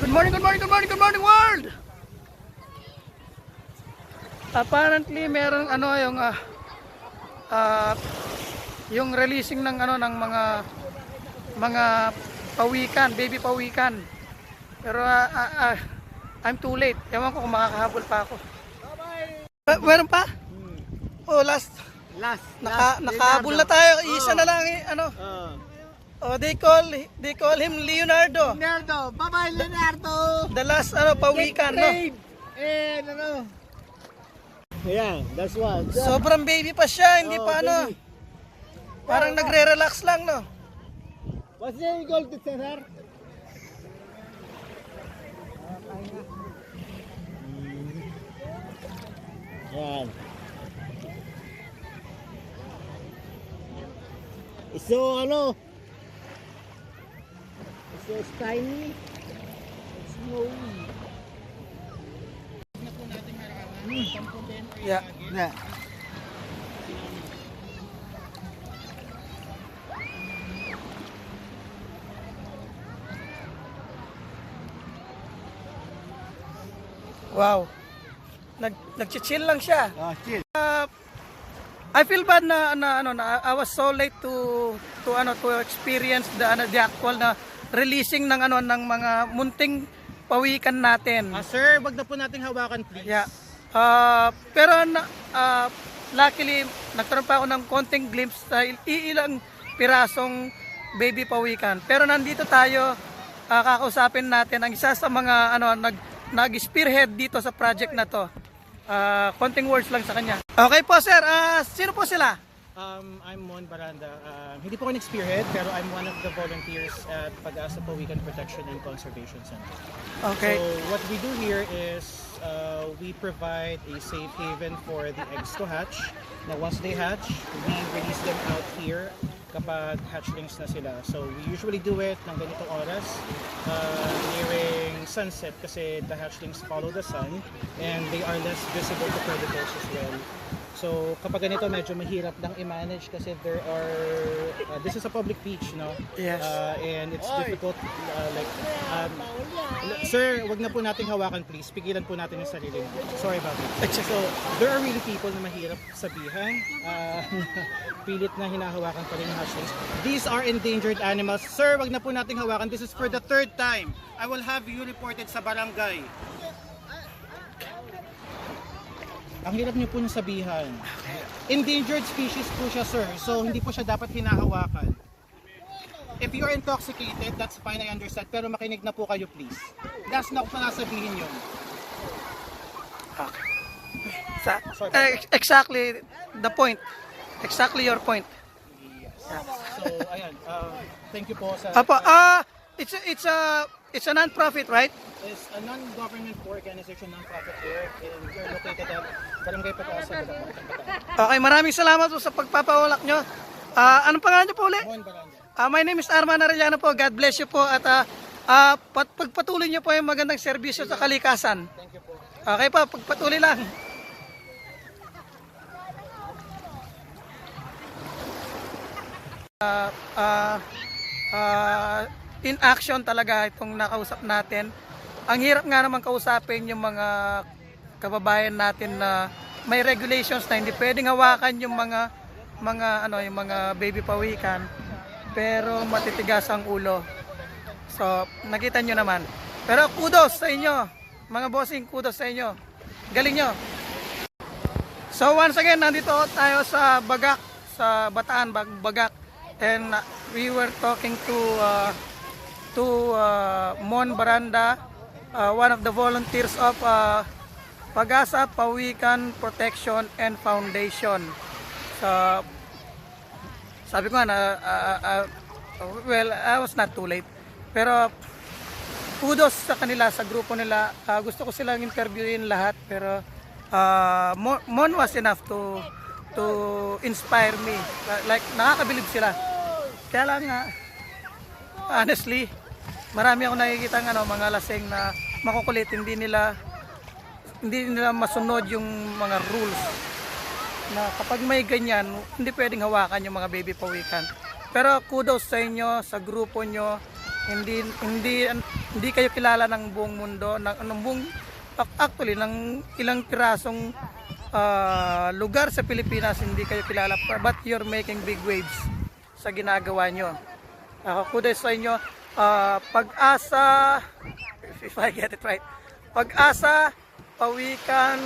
Good morning, good morning, good morning, good morning world! Apparently meron ano yung releasing ng ng mga pawikan, baby pawikan. Pero I'm too late. Ewan ko kung makakahabol pa ako. Meron pa? Oh, last. Nakahabol na tayo. Isa na lang Oh, they call him Leonardo. Bye-bye Leonardo. The last pawikan, no? Yeah, that's one. Sobrang baby pa siya, hindi pa baby. Parang nagre-relax lang, no? What's your goal to Cesar? Yan. So it's tiny. It's snowy. Yeah. Yeah. Wow. Nag-chill lang siya. Chill. I feel bad na I was so late to experience the actual na releasing ng ng mga munting pawikan natin. Sir, wag na po nating hawakan, please. Yeah. Pero luckily nagkaroon pa ako ng konting glimpse sa ilang pirasong baby pawikan. Pero nandito tayo, kakausapin natin ang isa sa mga nag-spearhead dito sa project na to. Konting words lang sa kanya. Okay po sir, sino po sila? I'm Mon Baranda. Hindi po ako spearhead, pero I'm one of the volunteers at Pag-asa Pawikan Protection and Conservation Center. Okay. So what we do here is we provide a safe haven for the eggs to hatch. Now once they hatch, we release them out here kapag hatchlings na sila. So we usually do it ng ganitong oras nearing sunset kasi the hatchlings follow the sun and they are less visible to predators as well. So kapag ganito medyo mahirap lang i-manage kasi there are this is a public beach, no? Yes. And it's difficult sir, wag na po nating hawakan please. Pigilan po natin yung sarili. Sorry about it. So there are really people na mahirap sabihan. Pilit na hinahawakan pa rin yung hatchlings. These are endangered animals. Sir, wag na po nating hawakan. This is for the third time. I will have you reported sa barangay. Ang hirap niyo po yung sabihan. Endangered species po siya, sir. So, hindi po siya dapat hinahawakan. If you are intoxicated, that's fine, I understand. Pero makinig na po kayo, please. Last na ko pa nasabihin yun. Exactly the point. Exactly your point. Yes. So, ayan. Thank you po sa... Apo, it's a non-profit, right? It's a non-government organization, non-profit here. And we're located at Barangay Pag-asa. Okay, maraming salamat po sa pagpapawalak nyo. Anong pangalan nyo po ulit? Mon Baranda. My name is Arman Arellano po. God bless you po. At pagpatuloy nyo po yung magandang serbisyo sa kalikasan. Thank you po. Okay po, pagpatuloy lang. In action talaga itong nakausap natin. Ang hirap nga naman kausapin yung mga kababayan natin na may regulations na hindi pwedeng hawakan yung mga baby pawikan, pero matitigas ang ulo. So nakita nyo naman. Pero kudos sa inyo mga bossing, kudos sa inyo, galing nyo. So once again, nandito tayo sa Bagak, sa Bataan, Bagak, and we were talking to Mon Baranda, one of the volunteers of Pag-asa Pawikan Protection and Foundation. So sabi ko nga well, I was not too late, pero kudos sa kanila, sa grupo nila. Gusto ko silang interviewin lahat, pero Mon was enough to inspire me. Like nakakabilib sila. Kaya lang honestly, marami akong nakikita mga laseng na makukulit, hindi nila masunod yung mga rules na kapag may ganyan, hindi pwedeng hawakan yung mga baby pawikan. Pero kudos sa inyo, sa grupo nyo, Hindi kayo kilala ng buong mundo, actually ng ilang pirasong lugar sa Pilipinas hindi kayo kilala, but you're making big waves sa ginagawa nyo. Kudos sa inyo. Pag-asa, if I get it right, Pag-asa, Pawikan,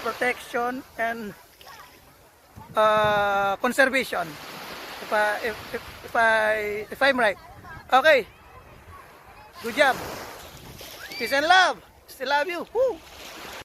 Protection, and Conservation. If I'm right. Okay. Good job. Peace and love. Still love you. Woo.